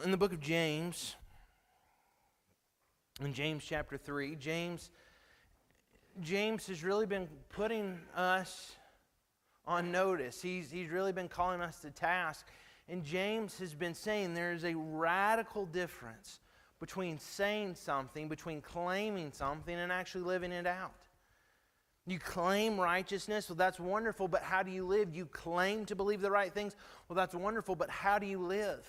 In the book of James, in James chapter 3, James has really been putting us on notice. He's really been calling us to task. And James has been saying there is a radical difference between saying something, between claiming something, and actually living it out. You claim righteousness, well, that's wonderful, but how do you live? You claim to believe the right things, well, that's wonderful, but how do you live?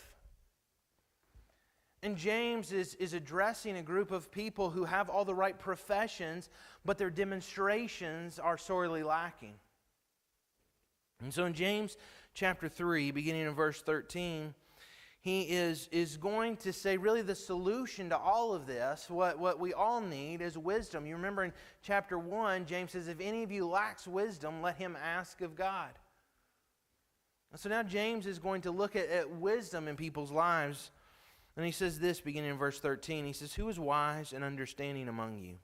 And James is addressing a group of people who have all the right professions, but their demonstrations are sorely lacking. And so in James chapter 3, beginning in verse 13, he is going to say really the solution to all of this, what we all need is wisdom. You remember in chapter 1, James says, if any of you lacks wisdom, let him ask of God. And so now James is going to look at wisdom in people's lives. And he says this, beginning in verse 13. He says, who is wise and understanding among you?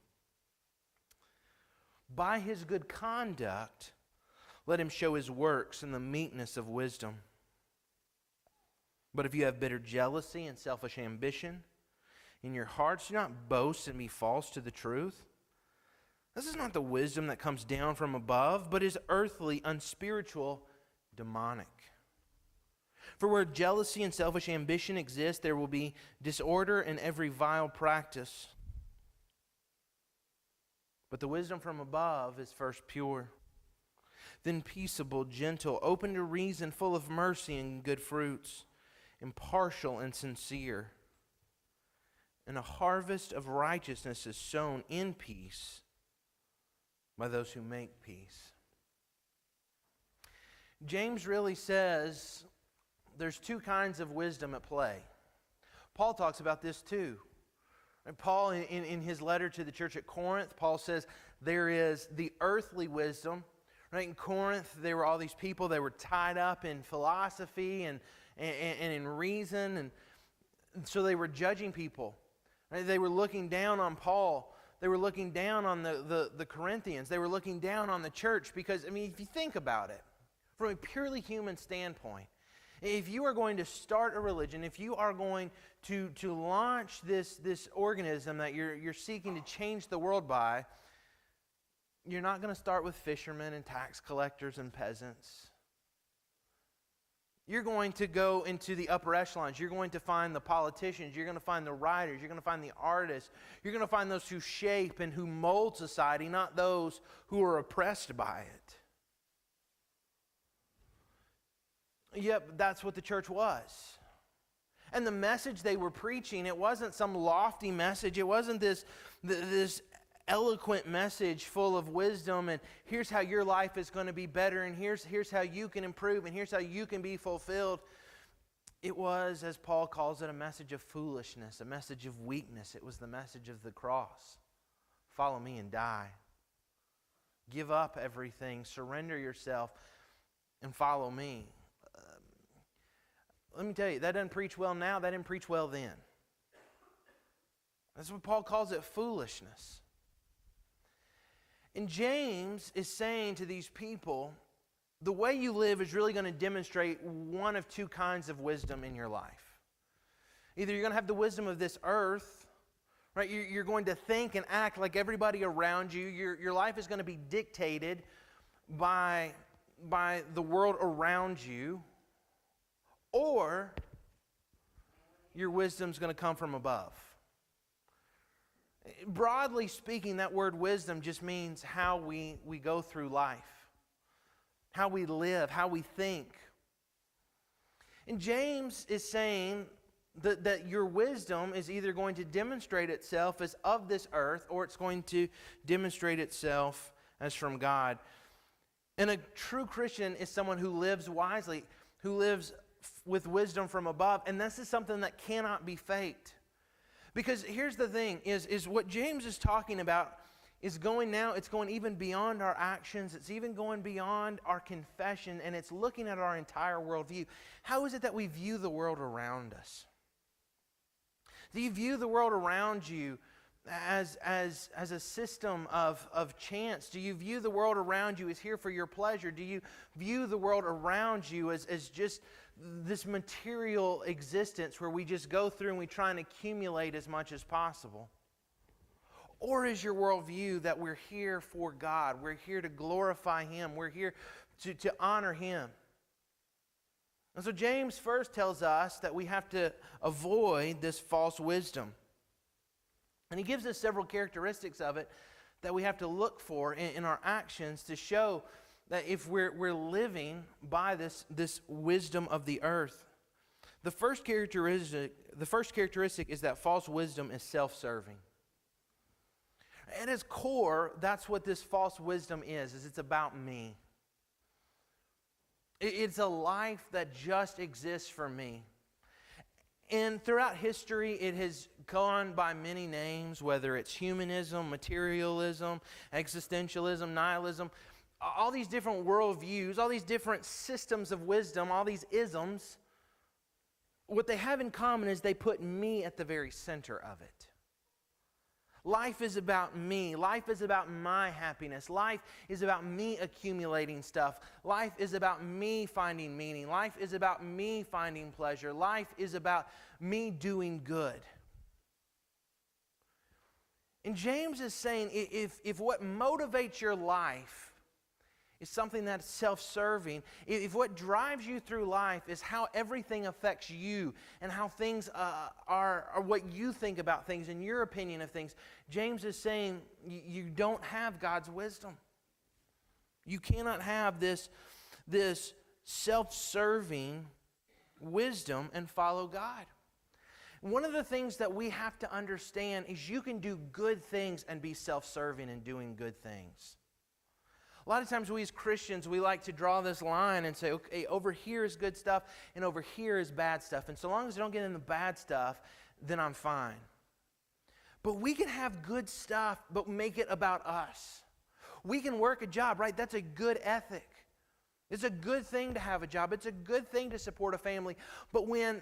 By his good conduct, let him show his works in the meekness of wisdom. But if you have bitter jealousy and selfish ambition in your hearts, do not boast and be false to the truth. This is not the wisdom that comes down from above, but is earthly, unspiritual, demonic. For where jealousy and selfish ambition exist, there will be disorder and every vile practice. But the wisdom from above is first pure, then peaceable, gentle, open to reason, full of mercy and good fruits, impartial and sincere. And a harvest of righteousness is sown in peace by those who make peace. James really says there's two kinds of wisdom at play. Paul talks about this too. And Paul, in his letter to the church at Corinth, Paul says there is the earthly wisdom. Right? In Corinth, there were all these people, they were tied up in philosophy and in reason, and so they were judging people. Right? They were looking down on Paul. They were looking down on the Corinthians. They were looking down on the church because, I mean, if you think about it, from a purely human standpoint, if you are going to start a religion, if you are going to launch this organism that you're seeking to change the world by, you're not going to start with fishermen and tax collectors and peasants. You're going to go into the upper echelons. You're going to find the politicians. You're going to find the writers. You're going to find the artists. You're going to find those who shape and who mold society, not those who are oppressed by it. Yep, that's what the church was. And the message they were preaching, it wasn't some lofty message. It wasn't this eloquent message full of wisdom and here's how your life is going to be better and here's how you can improve and here's how you can be fulfilled. It was, as Paul calls it, a message of foolishness, a message of weakness. It was the message of the cross. Follow me and die. Give up everything, surrender yourself, and follow me. Let me tell you, that doesn't preach well now, that didn't preach well then. That's what Paul calls it, foolishness. And James is saying to these people, the way you live is really going to demonstrate one of two kinds of wisdom in your life. Either you're going to have the wisdom of this earth, right? You're going to think and act like everybody around you. Your life is going to be dictated by the world around you. Or your wisdom's going to come from above. Broadly speaking, that word wisdom just means how we go through life, how we live, how we think. And James is saying that your wisdom is either going to demonstrate itself as of this earth or it's going to demonstrate itself as from God. And a true Christian is someone who lives wisely, who lives with wisdom from above, and this is something that cannot be faked. Because here's the thing, is what James is talking about is going now, it's going even beyond our actions, it's even going beyond our confession, and it's looking at our entire worldview. How is it that we view the world around us? Do you view the world around you as a system of chance? Do you view the world around you as here for your pleasure? Do you view the world around you as just this material existence where we just go through and we try and accumulate as much as possible? Or is your worldview that we're here for God? We're here to glorify Him. We're here to honor Him. And so James first tells us that we have to avoid this false wisdom. And he gives us several characteristics of it that we have to look for in our actions to show that if we're living by this wisdom of the earth. The first characteristic is that false wisdom is self-serving. At its core, that's what this false wisdom is it's about me. It's a life that just exists for me. And throughout history, it has gone by many names, whether it's humanism, materialism, existentialism, nihilism, all these different worldviews, all these different systems of wisdom, all these isms. What they have in common is they put me at the very center of it. Life is about me. Life is about my happiness. Life is about me accumulating stuff. Life is about me finding meaning. Life is about me finding pleasure. Life is about me doing good. And James is saying if what motivates your life is something that's self-serving, if what drives you through life is how everything affects you and how things are what you think about things and your opinion of things, James is saying you don't have God's wisdom. You cannot have this self-serving wisdom and follow God. One of the things that we have to understand is you can do good things and be self-serving in doing good things. A lot of times we as Christians, we like to draw this line and say, okay, over here is good stuff and over here is bad stuff. And so long as I don't get in the bad stuff, then I'm fine. But we can have good stuff, but make it about us. We can work a job, right? That's a good ethic. It's a good thing to have a job. It's a good thing to support a family. But when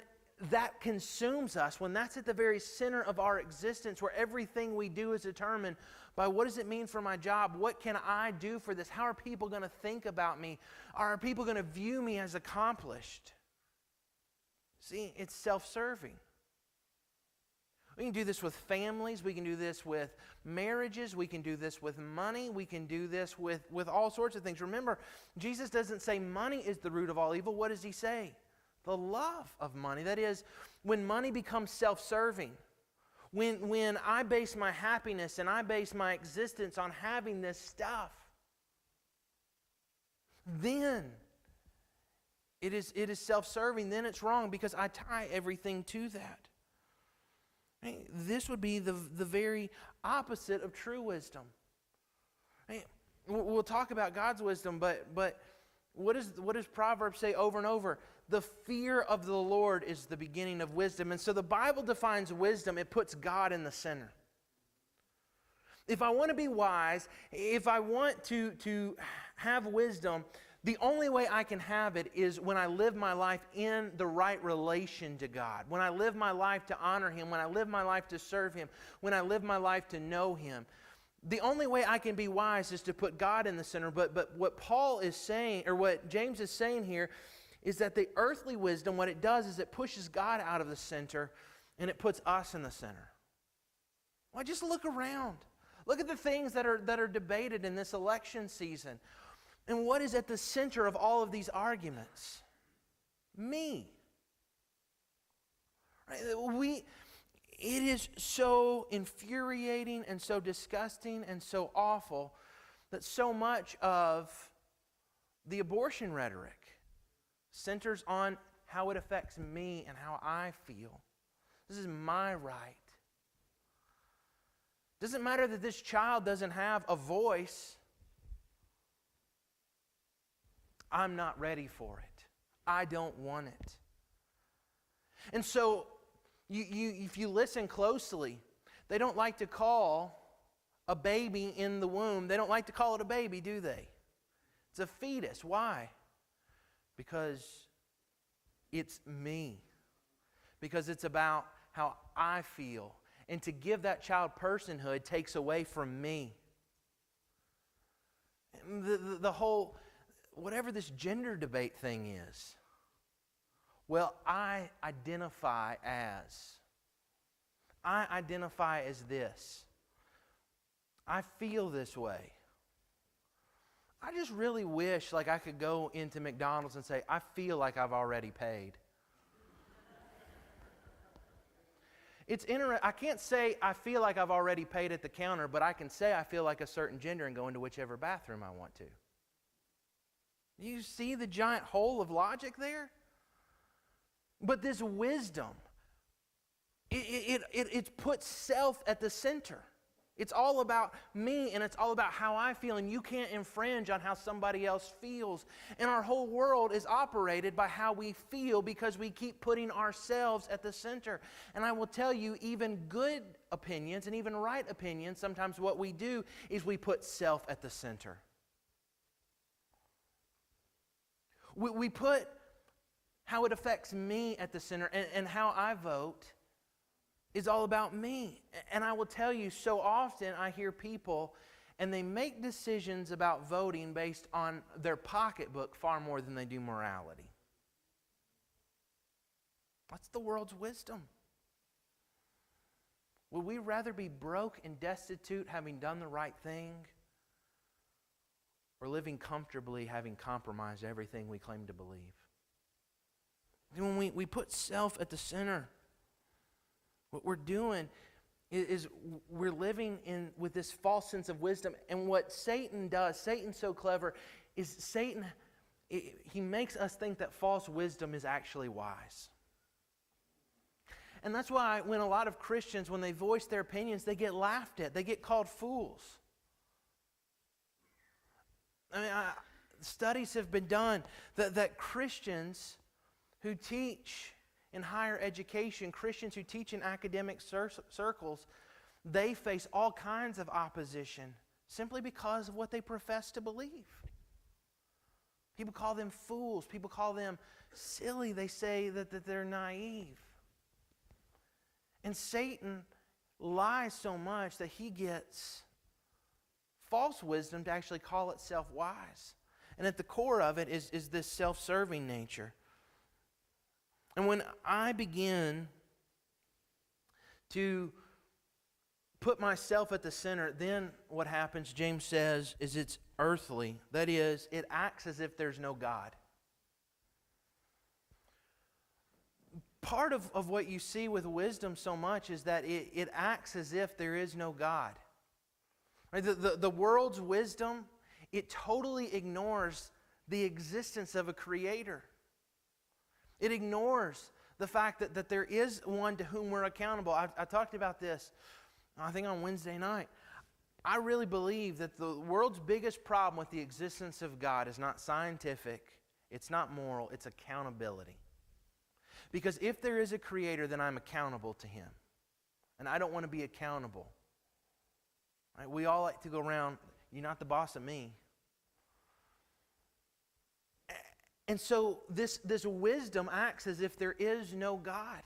that consumes us, when that's at the very center of our existence, where everything we do is determined by what does it mean for my job? What can I do for this? How are people going to think about me? Are people going to view me as accomplished? See, it's self-serving. We can do this with families. We can do this with marriages. We can do this with money. We can do this with all sorts of things. Remember, Jesus doesn't say money is the root of all evil. What does He say? The love of money. That is, when money becomes self-serving, when I base my happiness and I base my existence on having this stuff, then it is self-serving. Then it's wrong because I tie everything to that. Right? This would be the very opposite of true wisdom. Right? We'll talk about God's wisdom, but what does Proverbs say over and over? The fear of the Lord is the beginning of wisdom. And so the Bible defines wisdom. It puts God in the center. If I want to be wise, if I want to have wisdom, the only way I can have it is when I live my life in the right relation to God. When I live my life to honor Him. When I live my life to serve Him. When I live my life to know Him. The only way I can be wise is to put God in the center. But what Paul is saying, or what James is saying here, is that the earthly wisdom, what it does is it pushes God out of the center and it puts us in the center. Well, just look around. Look at the things that are debated in this election season. And what is at the center of all of these arguments? Me. Right? It is so infuriating and so disgusting and so awful that so much of the abortion rhetoric centers on how it affects me and how I feel. This is my right. Doesn't matter that this child doesn't have a voice. I'm not ready for it. I don't want it. And so, if you listen closely, they don't like to call a baby in the womb, they don't like to call it a baby, do they? It's a fetus. Why? Because it's me. Because it's about how I feel. And to give that child personhood takes away from me. The whole, whatever this gender debate thing is, Well, I identify as this. I feel this way. I just really wish like I could go into McDonald's and say, I feel like I've already paid. It's interesting. I can't say I feel like I've already paid at the counter, but I can say I feel like a certain gender and go into whichever bathroom I want to. You see the giant hole of logic there? But this wisdom, it puts self at the center. It's all about me, and it's all about how I feel, and you can't infringe on how somebody else feels. And our whole world is operated by how we feel because we keep putting ourselves at the center. And I will tell you, even good opinions and even right opinions, sometimes what we do is we put self at the center. We put how it affects me at the center, and how I vote is all about me. And I will tell you, so often I hear people and they make decisions about voting based on their pocketbook far more than they do morality. That's the world's wisdom. Would we rather be broke and destitute having done the right thing, or living comfortably having compromised everything we claim to believe? And when we put self at the center, what we're doing is we're living with this false sense of wisdom. And what Satan does, Satan's so clever, is he makes us think that false wisdom is actually wise. And that's why when a lot of Christians, when they voice their opinions, they get laughed at. They get called fools. I mean, studies have been done that Christians who teach in higher education, Christians who teach in academic circles, they face all kinds of opposition simply because of what they profess to believe. People call them fools. People call them silly. They say that they're naive. And Satan lies so much that he gets false wisdom to actually call itself wise. And at the core of it is this self-serving nature. And when I begin to put myself at the center, then what happens, James says, is it's earthly. That is, it acts as if there's no God. Part of what you see with wisdom so much is that it acts as if there is no God. Right? The world's wisdom, it totally ignores the existence of a creator. It ignores the fact that there is one to whom we're accountable. I talked about this, I think, on Wednesday night. I really believe that the world's biggest problem with the existence of God is not scientific, it's not moral, it's accountability. Because if there is a creator, then I'm accountable to him. And I don't want to be accountable. Right? We all like to go around, you're not the boss of me. And so this wisdom acts as if there is no God.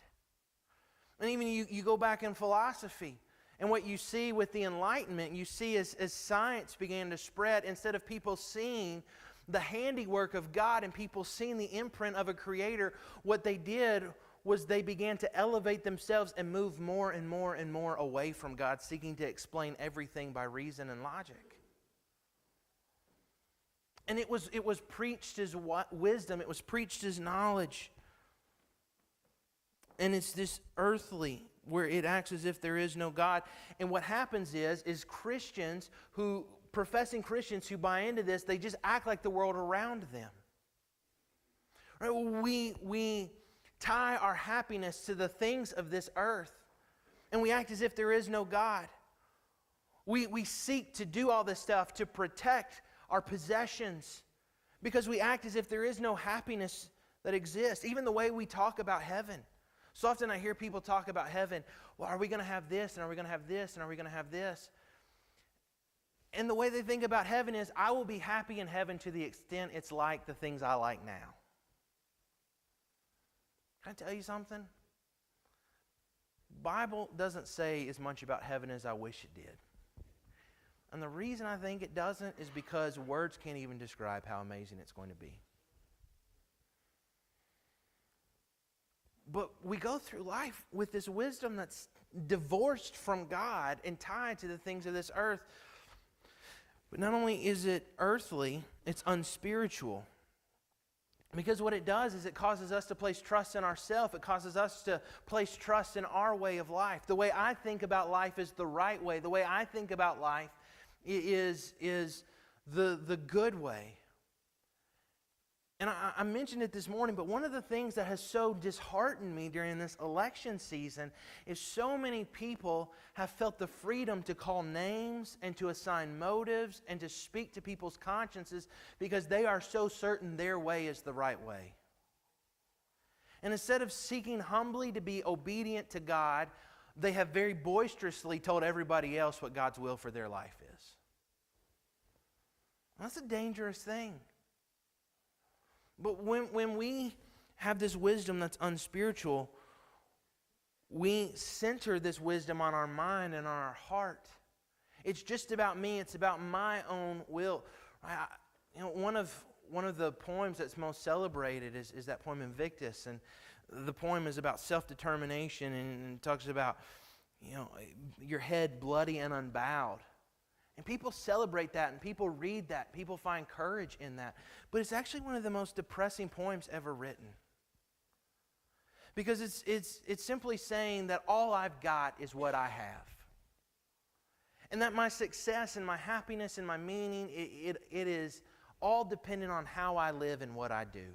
And even you go back in philosophy, and what you see with the Enlightenment, you see as science began to spread, instead of people seeing the handiwork of God and people seeing the imprint of a creator, what they did was they began to elevate themselves and move more and more and more away from God, seeking to explain everything by reason and logic. And it was preached as wisdom. It was preached as knowledge. And it's this earthly, where it acts as if there is no God. And what happens is Christians professing Christians who buy into this, they just act like the world around them. Right? We tie our happiness to the things of this earth. And we act as if there is no God. We seek to do all this stuff to protect our possessions, because we act as if there is no happiness that exists. Even the way we talk about heaven. So often I hear people talk about heaven. Well, are we going to have this, and are we going to have this, and are we going to have this? And the way they think about heaven is, I will be happy in heaven to the extent it's like the things I like now. Can I tell you something? The Bible doesn't say as much about heaven as I wish it did. And the reason I think it doesn't is because words can't even describe how amazing it's going to be. But we go through life with this wisdom that's divorced from God and tied to the things of this earth. But not only is it earthly, it's unspiritual. Because what it does is it causes us to place trust in ourselves. It causes us to place trust in our way of life. The way I think about life is the right way. The way I think about life is the good way. And I mentioned it this morning, but one of the things that has so disheartened me during this election season is so many people have felt the freedom to call names and to assign motives and to speak to people's consciences because they are so certain their way is the right way. And instead of seeking humbly to be obedient to God, they have very boisterously told everybody else what God's will for their life is. That's a dangerous thing. But when we have this wisdom that's unspiritual, we center this wisdom on our mind and on our heart. It's just about me. It's about my own will. One of the poems that's most celebrated is that poem Invictus, and the poem is about self-determination and talks about your head bloody and unbowed. And people celebrate that, and people read that. People find courage in that. But it's actually one of the most depressing poems ever written. Because it's simply saying that all I've got is what I have. And that my success and my happiness and my meaning, it is all dependent on how I live and what I do.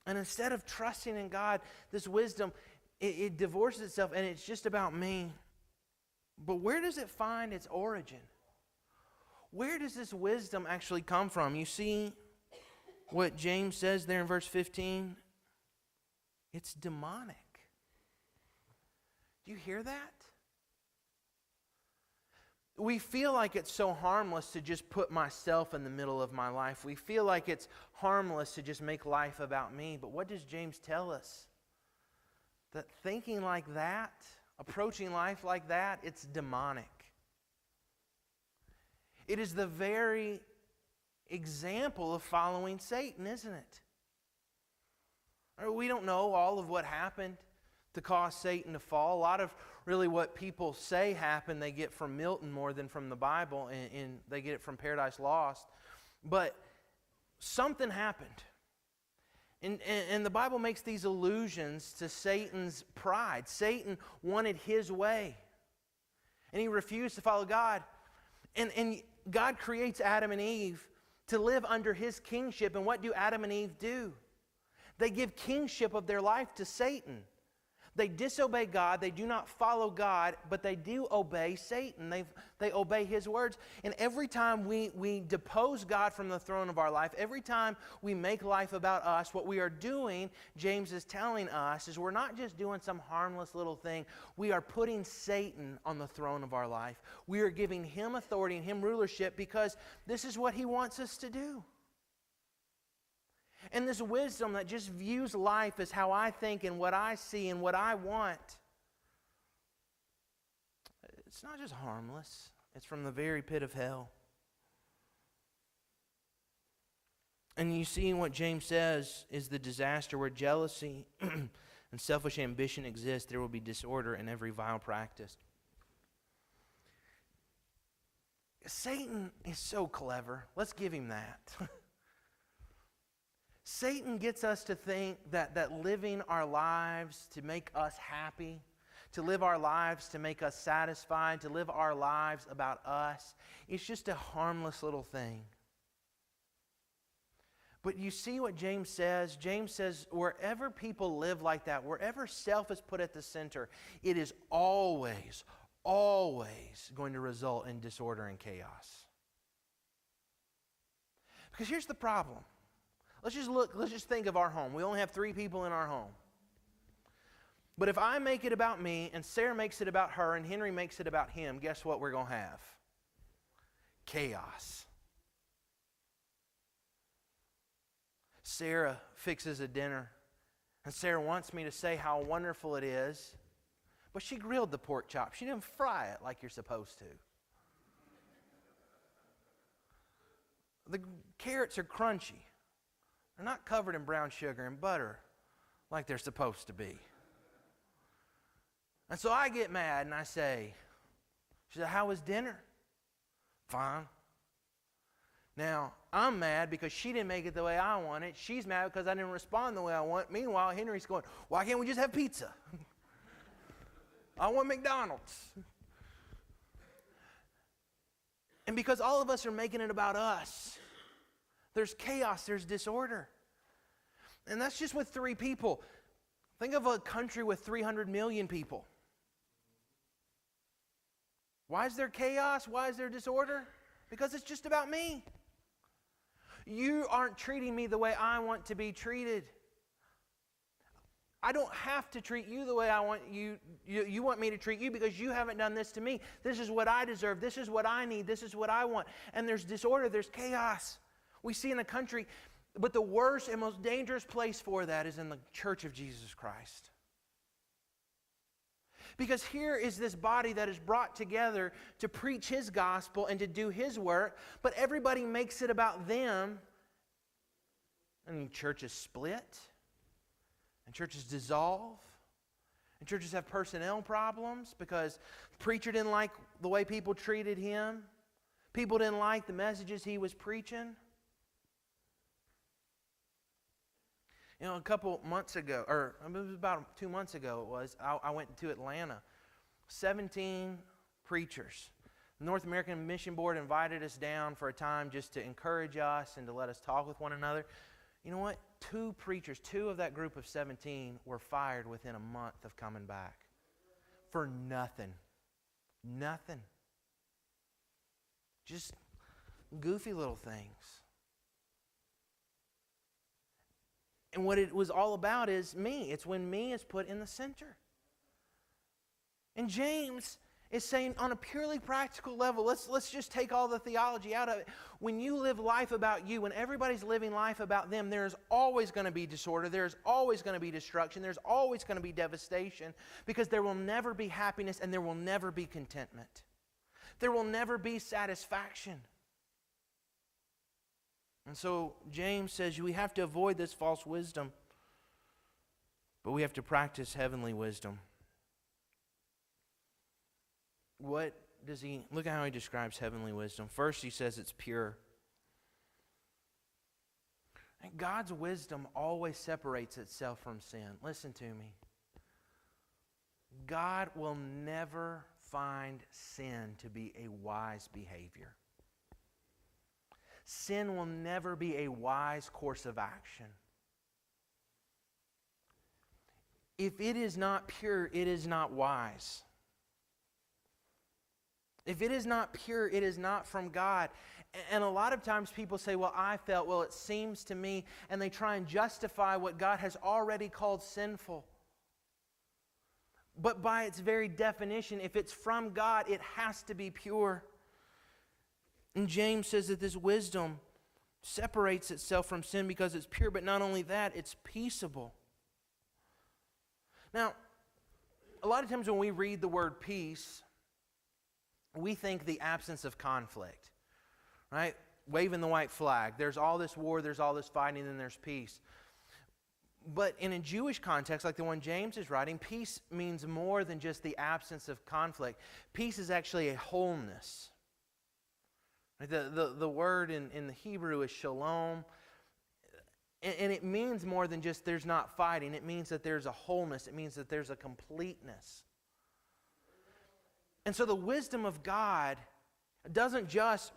And instead of trusting in God, this wisdom, it divorces itself, and it's just about me. But where does it find its origin? Where does this wisdom actually come from? You see what James says there in verse 15? It's demonic. Do you hear that? We feel like it's so harmless to just put myself in the middle of my life. We feel like it's harmless to just make life about me. But what does James tell us? That thinking like that, approaching life like that, it's demonic. It is the very example of following Satan, isn't it? We don't know all of what happened to cause Satan to fall. A lot of really what people say happened, they get from Milton more than from the Bible, and they get it from Paradise Lost. But something happened. And the Bible makes these allusions to Satan's pride. Satan wanted his way, and he refused to follow God. And God creates Adam and Eve to live under his kingship. And what do Adam and Eve do? They give kingship of their life to Satan. They disobey God, they do not follow God, but they do obey Satan. They obey his words. And every time we depose God from the throne of our life, every time we make life about us, what we are doing, James is telling us, is we're not just doing some harmless little thing. We are putting Satan on the throne of our life. We are giving him authority and him rulership because this is what he wants us to do. And this wisdom that just views life as how I think and what I see and what I want, it's not just harmless. It's from the very pit of hell. And you see what James says is the disaster where jealousy and selfish ambition exist. There will be disorder in every vile practice. Satan is so clever. Let's give him that. Satan gets us to think that living our lives to make us happy, to live our lives to make us satisfied, to live our lives about us, it's just a harmless little thing. But you see what James says? James says wherever people live like that, wherever self is put at the center, it is always going to result in disorder and chaos. Because here's the problem. Let's just think of our home. We only have 3 people in our home. But if I make it about me, and Sarah makes it about her, and Henry makes it about him, guess what we're going to have? Chaos. Sarah fixes a dinner, and Sarah wants me to say how wonderful it is, but she grilled the pork chop. She didn't fry it like you're supposed to. The carrots are crunchy. They're not covered in brown sugar and butter like they're supposed to be. And so I get mad and I say, she said, how was dinner? Fine. Now, I'm mad because she didn't make it the way I want it. She's mad because I didn't respond the way I want. Meanwhile, Henry's going, why can't we just have pizza? I want McDonald's. And because all of us are making it about us, there's chaos, there's disorder. And that's just with 3 people. Think of a country with 300 million people. Why is there chaos? Why is there disorder? Because it's just about me. You aren't treating me the way I want to be treated. I don't have to treat you the way I want you. You want me to treat you because you haven't done this to me. This is what I deserve. This is what I need. This is what I want. And there's disorder. There's chaos. We see in the country. But the worst and most dangerous place for that is in the church of Jesus Christ. Because here is this body that is brought together to preach His gospel and to do His work, but everybody makes it about them. And churches split, and churches dissolve, and churches have personnel problems because the preacher didn't like the way people treated him. People didn't like the messages he was preaching. You know, a couple months ago, or it was about 2 months ago, I went to Atlanta. 17 preachers. The North American Mission Board invited us down for a time just to encourage us and to let us talk with one another. You know what? 2 preachers, 2 of that group of 17 were fired within a month of coming back. For nothing. Nothing. Just goofy little things. And what it was all about is me. It's when me is put in the center. And James is saying on a purely practical level, let's just take all the theology out of it. When you live life about you, when everybody's living life about them, there's always going to be disorder. There's always going to be destruction. There's always going to be devastation because there will never be happiness and there will never be contentment. There will never be satisfaction. And so James says we have to avoid this false wisdom, but we have to practice heavenly wisdom. What does he, look at how he describes heavenly wisdom. First, he says it's pure. And God's wisdom always separates itself from sin. Listen to me. God will never find sin to be a wise behavior. Sin will never be a wise course of action. If it is not pure, it is not wise. If it is not pure, it is not from God. And a lot of times people say, well, it seems to me, and they try and justify what God has already called sinful. But by its very definition, if it's from God, it has to be pure. And James says that this wisdom separates itself from sin because it's pure, but not only that, it's peaceable. Now, a lot of times when we read the word peace, we think the absence of conflict, right? Waving the white flag. There's all this war, there's all this fighting, and there's peace. But in a Jewish context, like the one James is writing, peace means more than just the absence of conflict. Peace is actually a wholeness. The word in the Hebrew is shalom. And it means more than just there's not fighting. It means that there's a wholeness. It means that there's a completeness. And so the wisdom of God doesn't just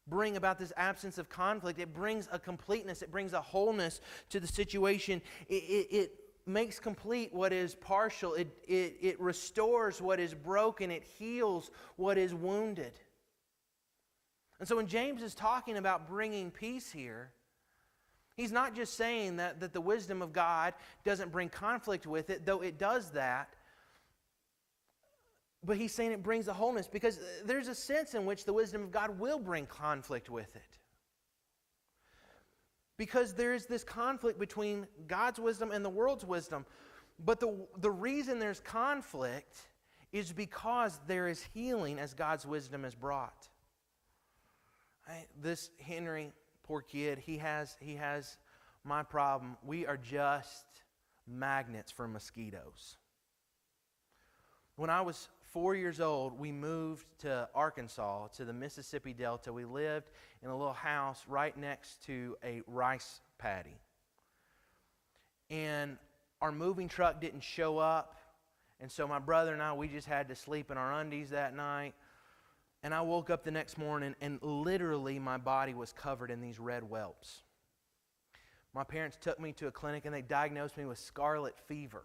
bring about this absence of conflict. It brings a completeness. It brings a wholeness to the situation. It makes complete what is partial. It restores what is broken. It heals what is wounded. And so when James is talking about bringing peace here, he's not just saying that the wisdom of God doesn't bring conflict with it, though it does that. But he's saying it brings a wholeness because there's a sense in which the wisdom of God will bring conflict with it. Because there is this conflict between God's wisdom and the world's wisdom. But the reason there's conflict is because there is healing as God's wisdom is brought. This Henry, poor kid, he has my problem. We are just magnets for mosquitoes. When I was 4 years old, we moved to Arkansas, to the Mississippi Delta. We lived in a little house right next to a rice paddy. And our moving truck didn't show up. And so my brother and I, we just had to sleep in our undies that night. And I woke up the next morning and literally my body was covered in these red whelps. My parents took me to a clinic and they diagnosed me with scarlet fever.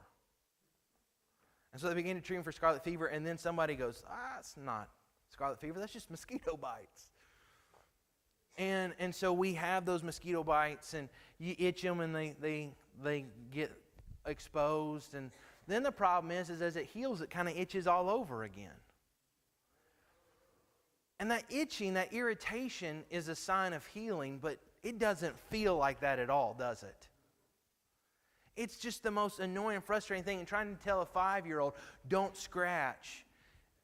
And so they began to treat me for scarlet fever, and then somebody goes, it's not scarlet fever, that's just mosquito bites. And so we have those mosquito bites, and you itch them, and they get exposed. And then the problem is as it heals, it kind of itches all over again. And that itching, that irritation is a sign of healing, but it doesn't feel like that at all, does it? It's just the most annoying, frustrating thing. And trying to tell a 5-year-old, don't scratch,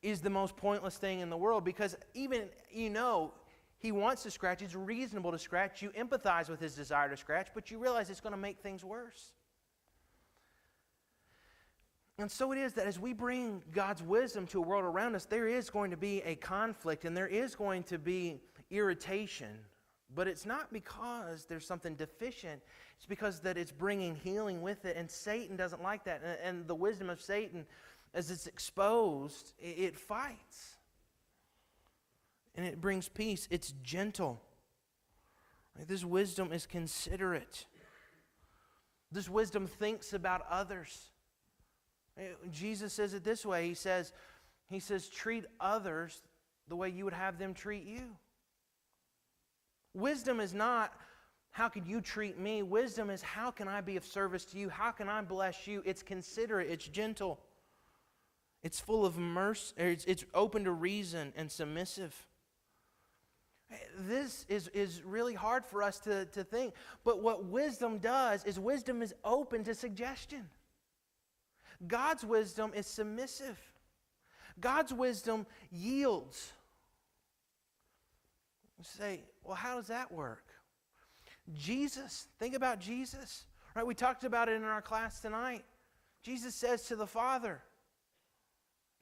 is the most pointless thing in the world. Because even, he wants to scratch. It's reasonable to scratch. You empathize with his desire to scratch, but you realize it's going to make things worse. And so it is that as we bring God's wisdom to a world around us, there is going to be a conflict and there is going to be irritation. But it's not because there's something deficient. It's because that it's bringing healing with it. And Satan doesn't like that. And the wisdom of Satan, as it's exposed, it fights. And it brings peace. It's gentle. This wisdom is considerate. This wisdom thinks about others. Jesus says it this way. He says, treat others the way you would have them treat you. Wisdom is not, how could you treat me? Wisdom is, how can I be of service to you? How can I bless you? It's considerate. It's gentle. It's full of mercy. It's open to reason and submissive. This is really hard for us to think. But what wisdom does is wisdom is open to suggestion. God's wisdom is submissive. God's wisdom yields. You say, well, how does that work? Jesus, think about Jesus. Right? We talked about it in our class tonight. Jesus says to the Father,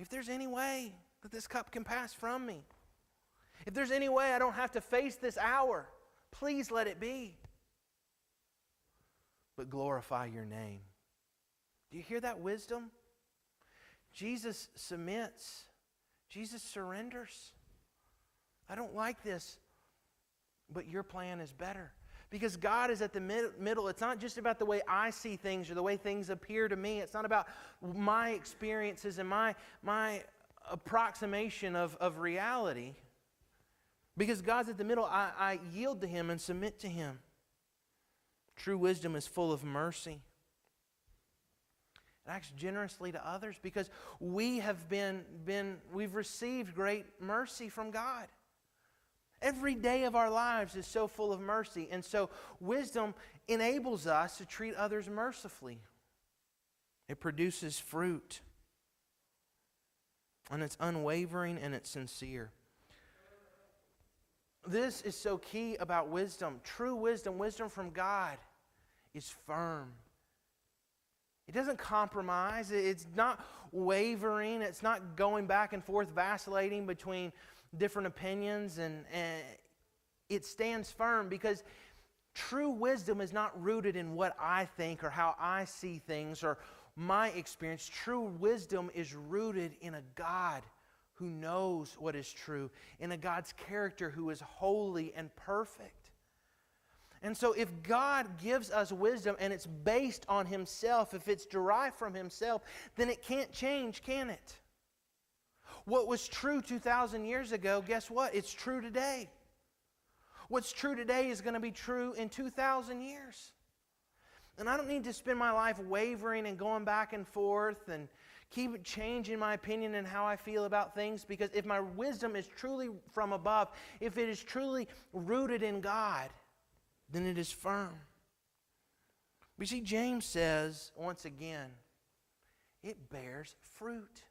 if there's any way that this cup can pass from me, if there's any way I don't have to face this hour, please let it be. But glorify your name. Do you hear that wisdom? Jesus submits. Jesus surrenders. I don't like this, but your plan is better. Because God is at the middle. It's not just about the way I see things or the way things appear to me. It's not about my experiences and my approximation of reality. Because God's at the middle, I yield to Him and submit to Him. True wisdom is full of mercy. It acts generously to others because we have we've received great mercy from God. Every day of our lives is so full of mercy. And so wisdom enables us to treat others mercifully. It produces fruit. And it's unwavering and it's sincere. This is so key about wisdom. True wisdom, wisdom from God, is firm. It doesn't compromise. It's not wavering. It's not going back and forth, vacillating between different opinions. And it stands firm because true wisdom is not rooted in what I think or how I see things or my experience. True wisdom is rooted in a God who knows what is true, in a God's character who is holy and perfect. And so if God gives us wisdom and it's based on Himself, if it's derived from Himself, then it can't change, can it? What was true 2,000 years ago, guess what? It's true today. What's true today is going to be true in 2,000 years. And I don't need to spend my life wavering and going back and forth and keep changing my opinion and how I feel about things, because if my wisdom is truly from above, if it is truly rooted in God, then it is firm. We see James says, once again, it bears fruit.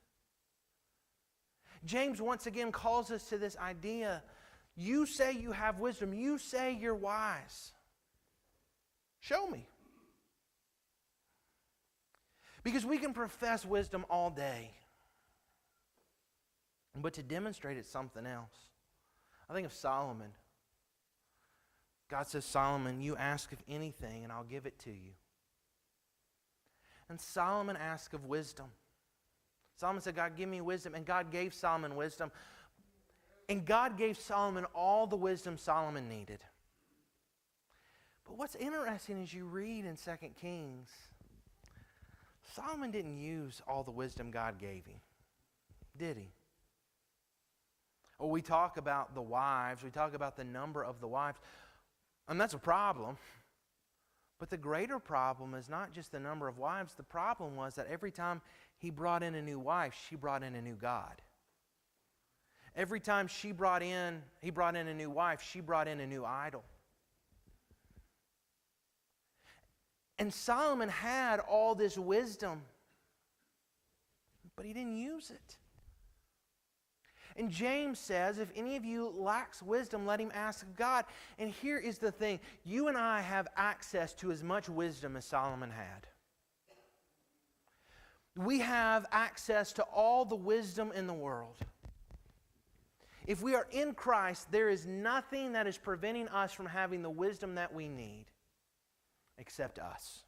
James once again calls us to this idea. You say you have wisdom. You say you're wise. Show me. Because we can profess wisdom all day, but to demonstrate it's something else. I think of Solomon. God says, Solomon, you ask of anything and I'll give it to you. And Solomon asked of wisdom. Solomon said, God, give me wisdom. And God gave Solomon wisdom. And God gave Solomon all the wisdom Solomon needed. But what's interesting is you read in 2 Kings, Solomon didn't use all the wisdom God gave him, did he? Well, we talk about the wives, we talk about the number of the wives, and that's a problem. But the greater problem is not just the number of wives. The problem was that every time he brought in a new wife, she brought in a new god. Every time he brought in a new wife, she brought in a new idol. And Solomon had all this wisdom, but he didn't use it. And James says, if any of you lacks wisdom, let him ask of God. And here is the thing. You and I have access to as much wisdom as Solomon had. We have access to all the wisdom in the world. If we are in Christ, there is nothing that is preventing us from having the wisdom that we need except us.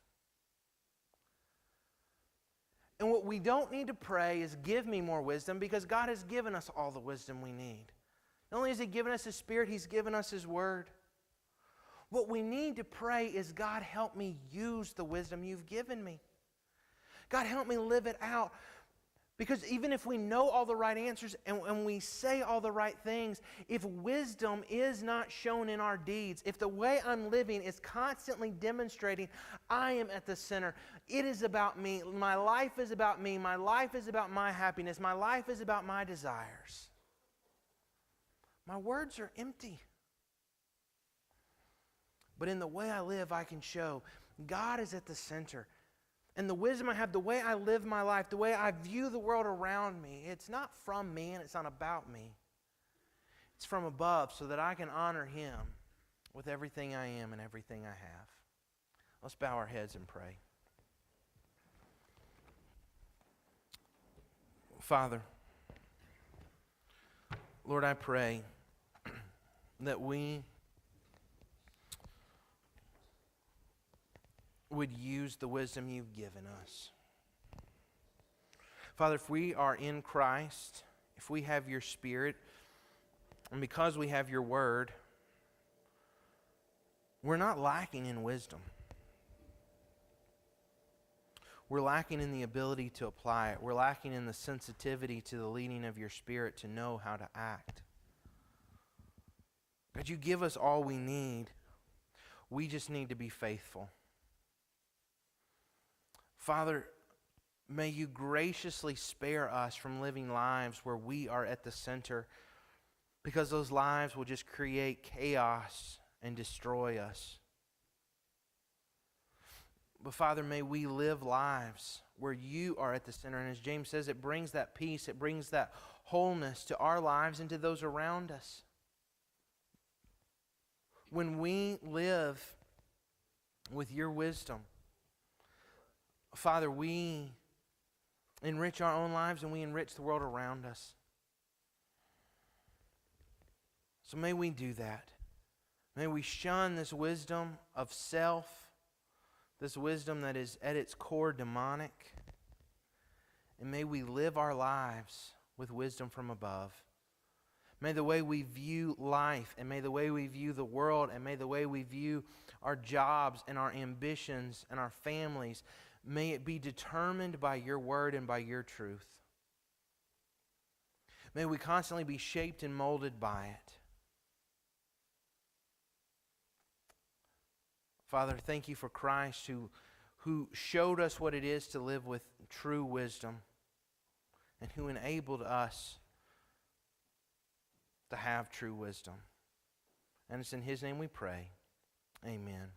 And what we don't need to pray is give me more wisdom, because God has given us all the wisdom we need. Not only has He given us His Spirit, He's given us His Word. What we need to pray is, God, help me use the wisdom You've given me. God, help me live it out. Because even if we know all the right answers and we say all the right things, if wisdom is not shown in our deeds, if the way I'm living is constantly demonstrating I am at the center, it is about me, my life is about me, my life is about my happiness, my life is about my desires, my words are empty. But in the way I live, I can show God is at the center. And the wisdom I have, the way I live my life, the way I view the world around me, it's not from me and it's not about me. It's from above, so that I can honor Him with everything I am and everything I have. Let's bow our heads and pray. Father, Lord, I pray that we would use the wisdom You've given us. Father, if we are in Christ, if we have Your Spirit, and because we have Your Word, we're not lacking in wisdom. We're lacking in the ability to apply it. We're lacking in the sensitivity to the leading of Your Spirit to know how to act. God, You give us all we need. We just need to be faithful. Father, may You graciously spare us from living lives where we are at the center, because those lives will just create chaos and destroy us. But Father, may we live lives where You are at the center. And as James says, it brings that peace, it brings that wholeness to our lives and to those around us. When we live with Your wisdom, Father, we enrich our own lives and we enrich the world around us. So may we do that. May we shun this wisdom of self, this wisdom that is at its core demonic. And may we live our lives with wisdom from above. May the way we view life, and may the way we view the world, and may the way we view our jobs and our ambitions and our families, may it be determined by Your Word and by Your truth. May we constantly be shaped and molded by it. Father, thank You for Christ who showed us what it is to live with true wisdom, and who enabled us to have true wisdom. And it's in His name we pray. Amen.